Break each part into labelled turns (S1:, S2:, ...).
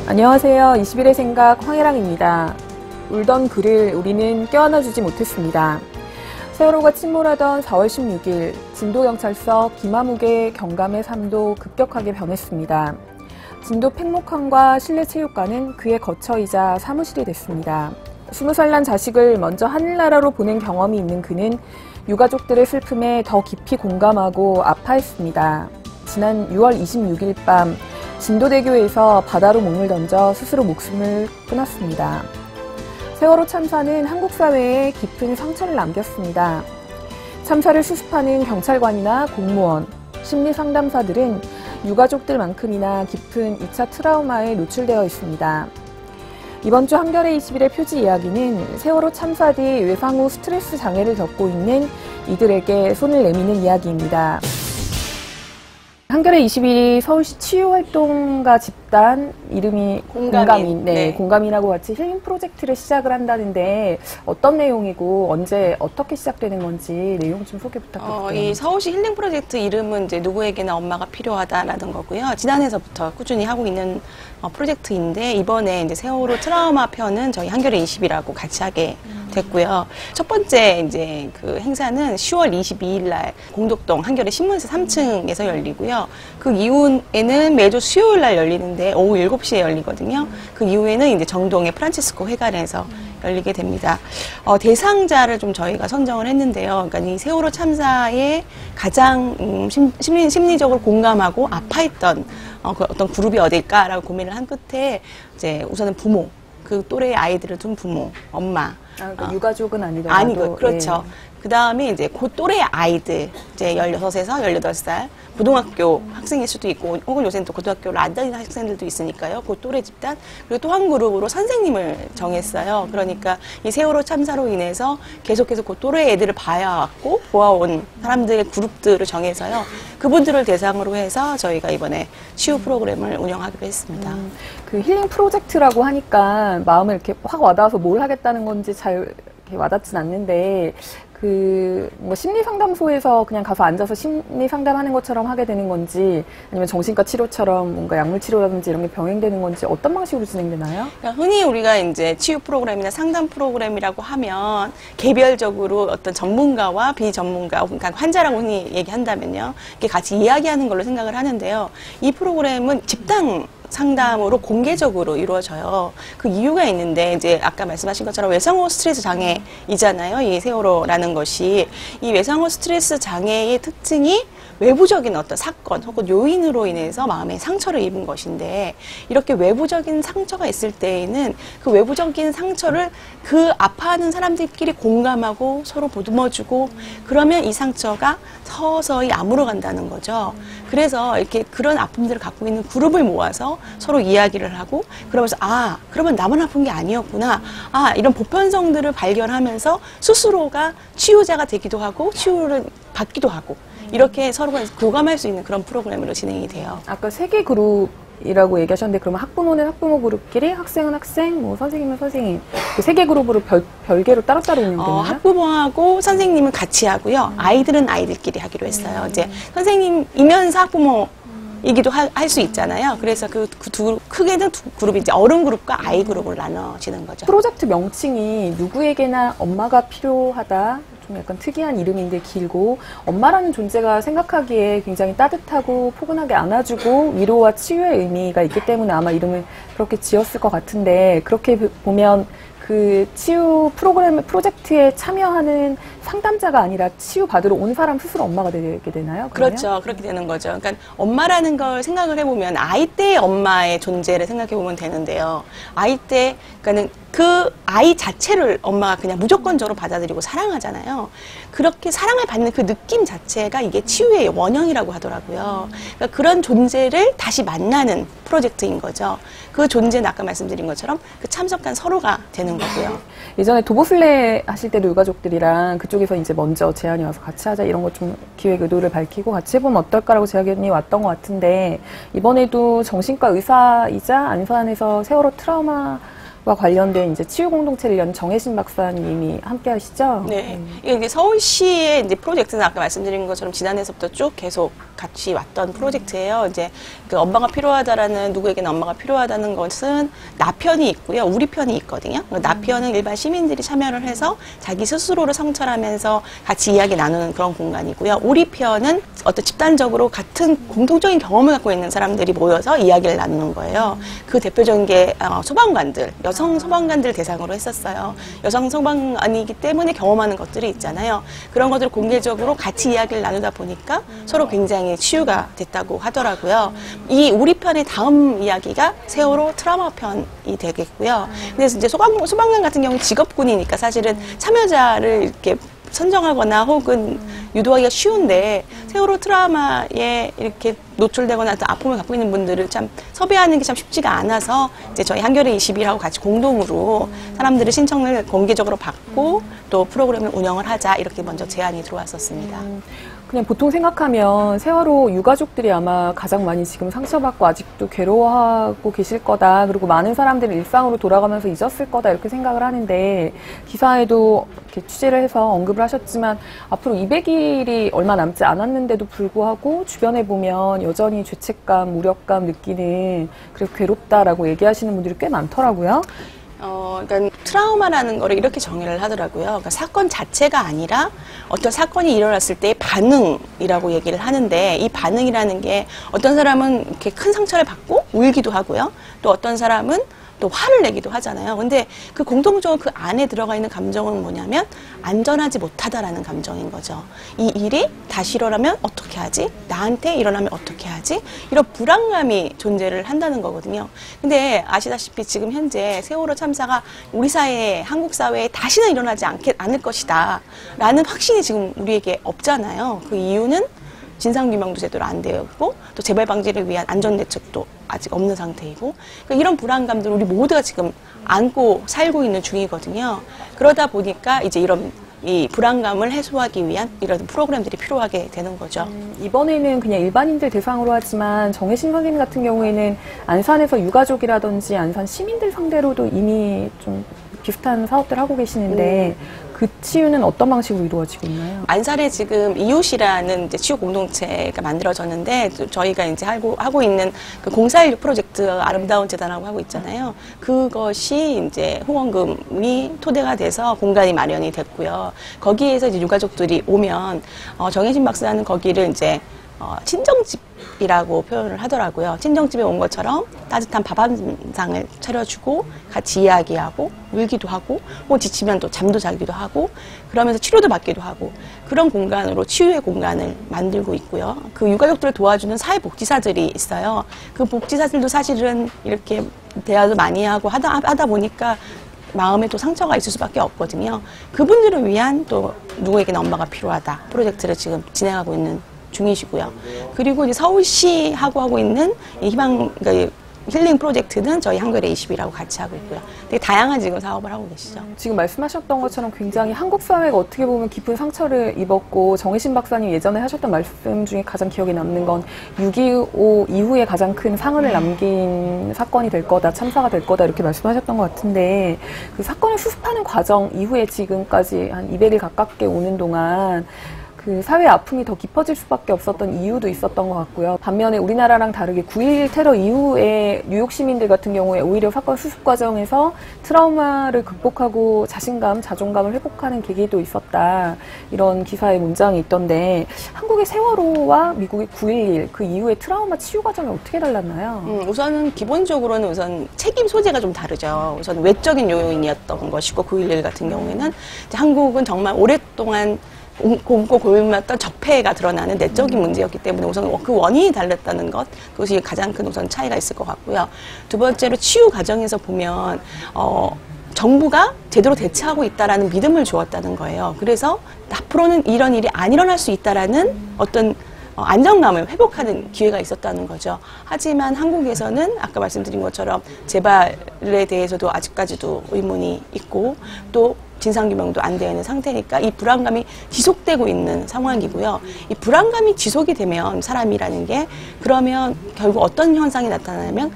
S1: 안녕하세요. 21의 생각 황혜랑입니다. 울던 그를 우리는 껴안아주지 못했습니다. 세월호가 침몰하던 4월 16일 진도경찰서 김아묵의 경감의 삶도 급격하게 변했습니다. 진도 팽목항과 실내체육관은 그의 거처이자 사무실이 됐습니다. 20살 난 자식을 먼저 하늘나라로 보낸 경험이 있는 그는 유가족들의 슬픔에 더 깊이 공감하고 아파했습니다. 지난 6월 26일 밤 진도대교에서 바다로 몸을 던져 스스로 목숨을 끊었습니다. 세월호 참사는 한국 사회에 깊은 상처를 남겼습니다. 참사를 수습하는 경찰관이나 공무원, 심리상담사들은 유가족들만큼이나 깊은 2차 트라우마에 노출되어 있습니다. 이번 주 한겨레 21의 표지 이야기는 세월호 참사 뒤 외상 후 스트레스 장애를 겪고 있는 이들에게 손을 내미는 이야기입니다. 한겨레 21이 서울시 치유활동가 집단 이름이 공감인,
S2: 네.
S1: 공감인하고 같이 힐링 프로젝트를 시작을 한다는데 어떤 내용이고 언제 어떻게 시작되는 건지 내용 좀 소개 부탁드립니다.
S2: 이 서울시 힐링 프로젝트 이름은 이제 누구에게나 엄마가 필요하다라는 거고요. 지난해서부터 꾸준히 하고 있는 프로젝트인데 이번에 이제 세월호 트라우마 편은 저희 한겨레 20이라고 같이 하게 됐고요. 첫 번째 이제 그 행사는 10월 22일 날 공덕동 한겨레 신문사 3층에서 열리고요. 그 이후에는 매주 수요일 날 열리는데 오후 7시에 열리거든요. 그 이후에는 이제 정동의 프란치스코 회관에서 열리게 됩니다. 대상자를 좀 저희가 선정을 했는데요. 그러니까 이 세월호 참사에 가장 심리적으로 공감하고 아파했던 그 어떤 그룹이 어딜까라고 고민을 한 끝에 이제 우선은 부모, 그 또래의 아이들을 둔 부모, 엄마.
S1: 그러니까 유가족은 아니더라도.
S2: 아니고, 그렇죠. 그 다음에 이제 그 또래의 아이들, 이제 16에서 18살, 고등학교 학생일 수도 있고, 혹은 요새는 또 고등학교를 안 다니는 학생들도 있으니까요. 그 또래 집단. 그리고 또 한 그룹으로 선생님을 정했어요. 그러니까 이 세월호 참사로 인해서 계속해서 그 또래 애들을 봐왔고, 보아온 사람들의 그룹들을 정해서요. 그분들을 대상으로 해서 저희가 이번에 치유 프로그램을 운영하기로 했습니다.
S1: 그 힐링 프로젝트라고 하니까 마음에 이렇게 확 와닿아서 뭘 하겠다는 건지 잘 이렇게 와닿진 않는데, 뭐 심리상담소에서 그냥 가서 앉아서 심리상담하는 것처럼 하게 되는 건지, 아니면 정신과 치료처럼 뭔가 약물치료라든지 이런 게 병행되는 건지 어떤 방식으로 진행되나요?
S2: 그러니까 흔히 우리가 이제 치유 프로그램이나 상담 프로그램이라고 하면 개별적으로 어떤 전문가와 비전문가, 그러니까 환자라고 흔히 얘기한다면요. 이렇게 같이 이야기하는 걸로 생각을 하는데요. 이 프로그램은 집단 상담으로 공개적으로 이루어져요. 그 이유가 있는데, 이제 아까 말씀하신 것처럼 외상후 스트레스 장애이잖아요. 이 세월호라는 것이. 이 외상후 스트레스 장애의 특징이 외부적인 어떤 사건 혹은 요인으로 인해서 마음에 상처를 입은 것인데, 이렇게 외부적인 상처가 있을 때에는 그 외부적인 상처를 그 아파하는 사람들끼리 공감하고 서로 보듬어주고, 그러면 이 상처가 서서히 아물어간다는 거죠. 그래서 이렇게 그런 아픔들을 갖고 있는 그룹을 모아서 서로 이야기를 하고, 그러면서 그러면 나만 아픈 게 아니었구나. 이런 보편성들을 발견하면서 스스로가 치유자가 되기도 하고 치유를 받기도 하고, 이렇게 서로가 교감할 수 있는 그런 프로그램으로 진행이 돼요.
S1: 아까 3개 그룹이라고 얘기하셨는데, 그러면 학부모는 학부모 그룹끼리, 학생은 학생, 뭐 선생님은 선생님, 그 3개 그룹으로 별개로 따로따로 운영되나요?
S2: 학부모하고 선생님은 같이 하고요. 아이들은 아이들끼리 하기로 했어요. 이제 선생님이면서 학부모이기도 할 수 있잖아요. 그래서 크게는 두 그룹이 이제 어른 그룹과 아이 그룹으로 나눠지는 거죠.
S1: 프로젝트 명칭이 누구에게나 엄마가 필요하다. 좀 약간 특이한 이름인데 길고, 엄마라는 존재가 생각하기에 굉장히 따뜻하고 포근하게 안아주고 위로와 치유의 의미가 있기 때문에 아마 이름을 그렇게 지었을 것 같은데, 그렇게 보면 그 치유 프로젝트에 참여하는 상담자가 아니라 치유받으러 온 사람 스스로 엄마가 되게 되나요? 그러면?
S2: 그렇죠. 그렇게 되는 거죠. 그러니까 엄마라는 걸 생각을 해보면 아이 때의 엄마의 존재를 생각해보면 되는데요. 아이 때, 그러니까는 그 아이 자체를 엄마가 그냥 무조건적으로 받아들이고 사랑하잖아요. 그렇게 사랑을 받는 그 느낌 자체가 이게 치유의 원형이라고 하더라고요. 그러니까 그런 존재를 다시 만나는 프로젝트인 거죠. 그 존재는 아까 말씀드린 것처럼 그 참석한 서로가 되는 거고요.
S1: 예전에 도보슬레 하실 때도 유가족들이랑 그쪽에서 이제 먼저 제안이 와서 같이 하자 이런 거 좀 기획 의도를 밝히고 같이 해보면 어떨까라고 제안이 왔던 것 같은데, 이번에도 정신과 의사이자 안산에서 세월호 트라우마 관련된 이제 치유 공동체를 연 정혜신 박사님이 함께 하시죠?
S2: 네. 이게 서울시의 이제 프로젝트는 아까 말씀드린 것처럼 지난해서부터 쭉 계속 같이 왔던 프로젝트예요. 이제 그 엄마가 필요하다라는, 누구에게는 엄마가 필요하다는 것은 나 편이 있고요. 우리 편이 있거든요. 나 편은 일반 시민들이 참여를 해서 자기 스스로를 성찰하면서 같이 이야기 나누는 그런 공간이고요. 우리 편은 어떤 집단적으로 같은 공통적인 경험을 갖고 있는 사람들이 모여서 이야기를 나누는 거예요. 그 대표적인 게 소방관들, 여성 소방관들 대상으로 했었어요. 여성 소방관이기 때문에 경험하는 것들이 있잖아요. 그런 것들을 공개적으로 같이 이야기를 나누다 보니까 서로 굉장히 치유가 됐다고 하더라고요. 이 우리 편의 다음 이야기가 세월호 트라우마 편이 되겠고요. 그래서 이제 소방관 같은 경우는 직업군이니까 사실은 참여자를 이렇게 선정하거나 혹은 유도하기가 쉬운데 세월호 트라우마에 이렇게 노출되거나 어떤 아픔을 갖고 있는 분들을 참 섭외하는 게 참 쉽지가 않아서 이제 저희 한겨레 20일하고 같이 공동으로 사람들의 신청을 공개적으로 받고 또 프로그램을 운영을 하자 이렇게 먼저 제안이 들어왔었습니다.
S1: 그냥 보통 생각하면 세월호 유가족들이 아마 가장 많이 지금 상처받고 아직도 괴로워하고 계실 거다. 그리고 많은 사람들이 일상으로 돌아가면서 잊었을 거다. 이렇게 생각을 하는데 기사에도 이렇게 취재를 해서 언급을 하셨지만 앞으로 200일이 얼마 남지 않았는데도 불구하고 주변에 보면 여전히 죄책감, 무력감 느끼는 그래서 괴롭다라고 얘기하시는 분들이 꽤 많더라고요.
S2: 그러니까 트라우마라는 거를 이렇게 정의를 하더라고요. 그러니까 사건 자체가 아니라 어떤 사건이 일어났을 때의 반응이라고 얘기를 하는데 이 반응이라는 게 어떤 사람은 이렇게 큰 상처를 받고 울기도 하고요. 또 어떤 사람은 또 화를 내기도 하잖아요. 근데 그 공통적으로 그 안에 들어가 있는 감정은 뭐냐면 안전하지 못하다라는 감정인 거죠. 이 일이 다시 일어나면 어떻게 하지? 나한테 일어나면 어떻게 하지? 이런 불안감이 존재를 한다는 거거든요. 근데 아시다시피 지금 현재 세월호 참사가 우리 사회에, 한국 사회에 다시는 일어나지 않을 것이다 라는 확신이 지금 우리에게 없잖아요. 그 이유는 진상규명도 제대로 안 되어 있고 또 재발 방지를 위한 안전대책도 아직 없는 상태이고 그러니까 이런 불안감들을 우리 모두가 지금 안고 살고 있는 중이거든요. 그러다 보니까 이제 이런 이 불안감을 해소하기 위한 이런 프로그램들이 필요하게 되는 거죠.
S1: 이번에는 그냥 일반인들 대상으로 하지만 정혜신 선생님 같은 경우에는 안산에서 유가족이라든지 안산 시민들 상대로도 이미 좀 비슷한 사업들 하고 계시는데 그 치유는 어떤 방식으로 이루어지고 있나요?
S2: 안산에 지금 이웃이라는 이제 치유 공동체가 만들어졌는데 저희가 이제 하고 있는 그 041 프로젝트 아름다운 재단하고 하고 있잖아요. 그것이 이제 후원금이 토대가 돼서 공간이 마련이 됐고요. 거기에서 이제 유가족들이 오면 정혜신 박사는 거기를 이제 친정집이라고 표현을 하더라고요. 친정집에 온 것처럼 따뜻한 밥 한 상을 차려주고 같이 이야기하고 울기도 하고 뭐 지치면 또 잠도 자기도 하고 그러면서 치료도 받기도 하고 그런 공간으로 치유의 공간을 만들고 있고요. 그 유가족들을 도와주는 사회복지사들이 있어요. 그 복지사들도 사실은 이렇게 대화도 많이 하고 하다 보니까 마음에 또 상처가 있을 수밖에 없거든요. 그분들을 위한 또 누구에게나 엄마가 필요하다 프로젝트를 지금 진행하고 있는 중이시고요. 그리고 이제 서울시하고 하고 있는 이 그러니까 힐링 프로젝트는 저희 한겨레 20이라고 같이 하고 있고요. 되게 다양한 지금 사업을 하고 계시죠.
S1: 지금 말씀하셨던 것처럼 굉장히 한국 사회가 어떻게 보면 깊은 상처를 입었고 정혜신 박사님 예전에 하셨던 말씀 중에 가장 기억에 남는 건 6.25 이후에 가장 큰 상흔을 남긴 사건이 될 거다, 참사가 될 거다 이렇게 말씀하셨던 것 같은데 그 사건을 수습하는 과정 이후에 지금까지 한 200일 가깝게 오는 동안 그 사회 아픔이 더 깊어질 수밖에 없었던 이유도 있었던 것 같고요. 반면에 우리나라랑 다르게 9.11 테러 이후에 뉴욕 시민들 같은 경우에 오히려 사건 수습 과정에서 트라우마를 극복하고 자신감, 자존감을 회복하는 계기도 있었다. 이런 기사의 문장이 있던데 한국의 세월호와 미국의 9.11 그 이후에 트라우마 치유 과정이 어떻게 달랐나요?
S2: 우선은 기본적으로는 우선 책임 소재가 좀 다르죠. 우선 외적인 요인이었던 것이고 9.11 같은 경우에는 이제 한국은 정말 오랫동안 곰고 골랐던 적폐가 드러나는 내적인 문제였기 때문에 우선 그 원인이 달랐다는 것 그것이 가장 큰 우선 차이가 있을 것 같고요. 두 번째로 치유 과정에서 보면 정부가 제대로 대처하고 있다라는 믿음을 주었다는 거예요. 그래서 앞으로는 이런 일이 안 일어날 수 있다라는 어떤 안정감을 회복하는 기회가 있었다는 거죠. 하지만 한국에서는 아까 말씀드린 것처럼 재발에 대해서도 아직까지도 의문이 있고 또 진상규명도 안 되어 있는 상태니까 이 불안감이 지속되고 있는 상황이고요. 이 불안감이 지속이 되면 사람이라는 게 그러면 결국 어떤 현상이 나타나냐면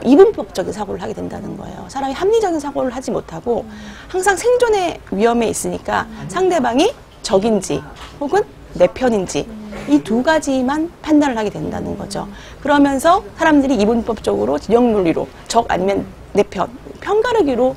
S2: 이분법적인 사고를 하게 된다는 거예요. 사람이 합리적인 사고를 하지 못하고 항상 생존의 위험에 있으니까 상대방이 적인지 혹은 내 편인지 이 두 가지만 판단을 하게 된다는 거죠. 그러면서 사람들이 이분법적으로 진영 논리로 적 아니면 내 편, 편가르기로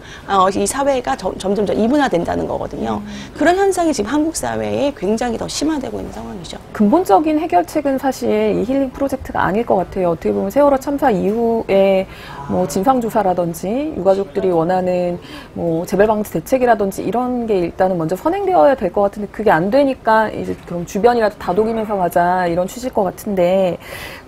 S2: 이 사회가 점점 더 이분화된다는 거거든요. 그런 현상이 지금 한국 사회에 굉장히 더 심화되고 있는 상황이죠.
S1: 근본적인 해결책은 사실 이 힐링 프로젝트가 아닐 것 같아요. 어떻게 보면 세월호 참사 이후에 뭐 진상조사라든지 유가족들이 원하는 뭐 재발방지 대책이라든지 이런 게 일단은 먼저 선행되어야 될 것 같은데 그게 안 되니까 이제 그럼 주변이라도 다독이면서 가자 이런 취지일 것 같은데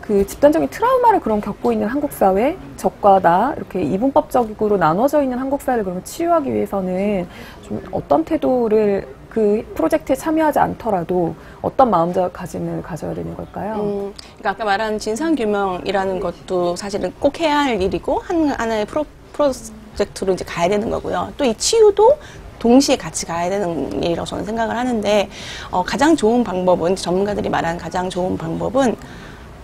S1: 그 집단적인 트라우마를 그럼 겪고 있는 한국 사회, 적과 나 이렇게 이분법적으로 나눠져 있는 한국 사회를 그러면 치유하기 위해서는 좀 어떤 태도를 그 프로젝트에 참여하지 않더라도 어떤 마음가짐을 가져야 되는 걸까요?
S2: 그러니까 아까 말한 진상규명이라는 것도 사실은 꼭 해야 할 일이고 하나의 프로젝트로 이제 가야 되는 거고요. 또 이 치유도 동시에 같이 가야 되는 일이라고 저는 생각을 하는데 가장 좋은 방법은 전문가들이 말하는 가장 좋은 방법은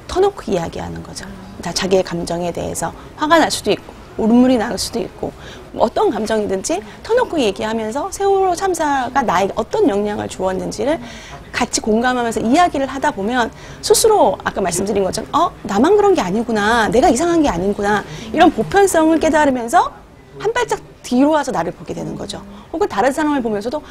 S2: 터놓고 이야기하는 거죠. 자기의 감정에 대해서 화가 날 수도 있고 울음물이 날 수도 있고 어떤 감정이든지 터놓고 얘기하면서 세월호 참사가 나에게 어떤 영향을 주었는지를 같이 공감하면서 이야기를 하다 보면 스스로 아까 말씀드린 것처럼 나만 그런 게 아니구나, 내가 이상한 게 아니구나 이런 보편성을 깨달으면서 한 발짝 뒤로 와서 나를 보게 되는 거죠. 혹은 다른 사람을 보면서도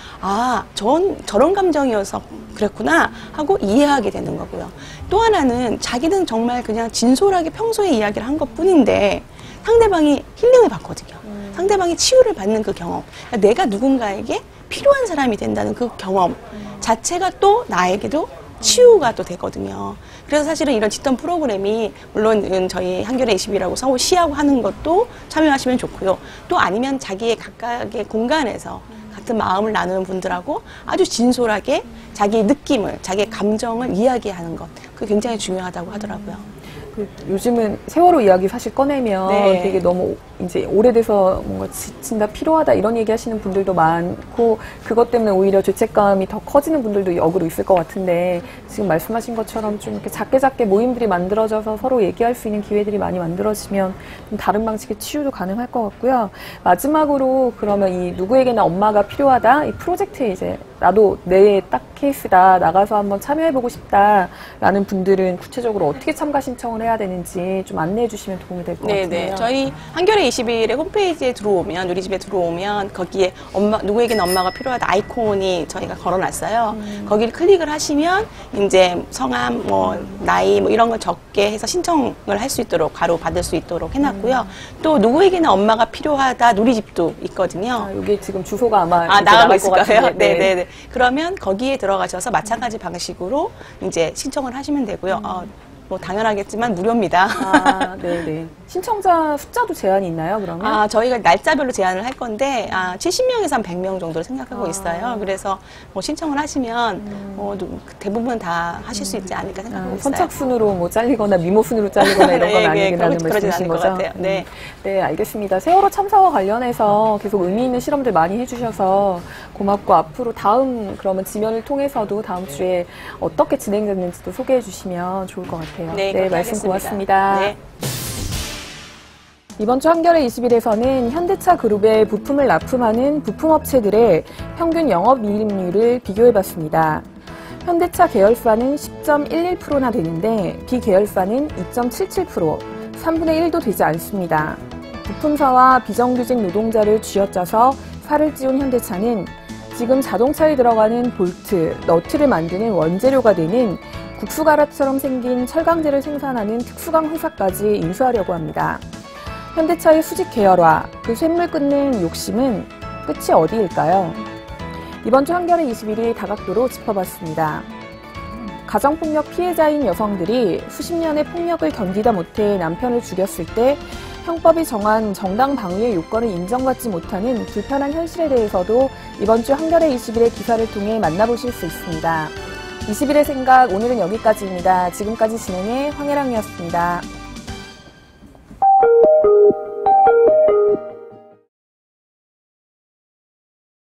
S2: 저런 감정이어서 그랬구나 하고 이해하게 되는 거고요. 또 하나는 자기는 정말 그냥 진솔하게 평소에 이야기를 한 것뿐인데 상대방이 힐링을 받거든요. 상대방이 치유를 받는 그 경험. 그러니까 내가 누군가에게 필요한 사람이 된다는 그 경험 자체가 또 나에게도 치유가 또 되거든요. 그래서 사실은 이런 집단 프로그램이 물론 저희 한겨레 20이라고 서울 시하고 하는 것도 참여하시면 좋고요. 또 아니면 자기의 각각의 공간에서 같은 마음을 나누는 분들하고 아주 진솔하게 자기의 느낌을, 자기의 감정을 이야기하는 것. 그게 굉장히 중요하다고 하더라고요.
S1: 요즘은 세월호 이야기 사실 꺼내면 되게 너무 이제 오래돼서 뭔가 지친다, 피로하다 이런 얘기 하시는 분들도 많고 그것 때문에 오히려 죄책감이 더 커지는 분들도 역으로 있을 것 같은데 지금 말씀하신 것처럼 좀 이렇게 작게 모임들이 만들어져서 서로 얘기할 수 있는 기회들이 많이 만들어지면 좀 다른 방식의 치유도 가능할 것 같고요. 마지막으로 그러면 이 누구에게나 엄마가 필요하다 이 프로젝트에 이제 나도 내 딱 케이스다 나가서 한번 참여해보고 싶다라는 분들은 구체적으로 어떻게 참가 신청을 해야 되는지 좀 안내해 주시면 도움이 될 것 같아요.
S2: 저희 한겨레 21의 홈페이지에 들어오면 누리집에 들어오면 거기에 누구에게는 엄마가 필요하다 아이콘이 저희가 걸어놨어요. 거기를 클릭을 하시면 이제 성함, 나이 이런 걸 적게 해서 신청을 할 수 있도록 바로 받을 수 있도록 해놨고요. 또 누구에게는 엄마가 필요하다 누리집도 있거든요.
S1: 여기 지금 주소가 아마
S2: 나가고 있을 거예요. 네네네. 그러면 거기에 들어가셔서 마찬가지 방식으로 이제 신청을 하시면 되고요. 뭐 당연하겠지만 무료입니다.
S1: 네네. 신청자 숫자도 제한이 있나요, 그러면?
S2: 저희가 날짜별로 제한을 할 건데 70명에서 한 100명 정도를 생각하고 있어요. 그래서 뭐 신청을 하시면 대부분 다 하실 수 있지 않을까 생각하고 있어요.
S1: 선착순으로 뭐 잘리거나 미모순으로 잘리거나 이런 건 아니라는 말씀이신 거죠?
S2: 같아요. 네,
S1: 알겠습니다. 세월호 참사와 관련해서 계속 의미 있는 실험들 많이 해주셔서 고맙고 앞으로 다음 그러면 지면을 통해서도 다음 주에 어떻게 진행됐는지도 소개해 주시면 좋을 것 같아요.
S2: 네,
S1: 말씀 고맙습니다.
S2: 네.
S1: 이번 주 한겨레 21에서는 현대차 그룹에 부품을 납품하는 부품업체들의 평균 영업이익률을 비교해봤습니다. 현대차 계열사는 10.11%나 되는데 비계열사는 2.77%, 3분의 1도 되지 않습니다. 부품사와 비정규직 노동자를 쥐어짜서 살을 찌운 현대차는 지금 자동차에 들어가는 볼트, 너트를 만드는 원재료가 되는 국수가라처럼 생긴 철강제를 생산하는 특수강 회사까지 인수하려고 합니다. 현대차의 수직 계열화, 그 쇳물 끊는 욕심은 끝이 어디일까요? 이번 주 한겨레 21이 다각도로 짚어봤습니다. 가정폭력 피해자인 여성들이 수십 년의 폭력을 견디다 못해 남편을 죽였을 때 형법이 정한 정당 방위의 요건을 인정받지 못하는 불편한 현실에 대해서도 이번 주 한겨레 21의 기사를 통해 만나보실 수 있습니다. 21의 생각 오늘은 여기까지입니다. 지금까지 진행의 황혜랑이었습니다.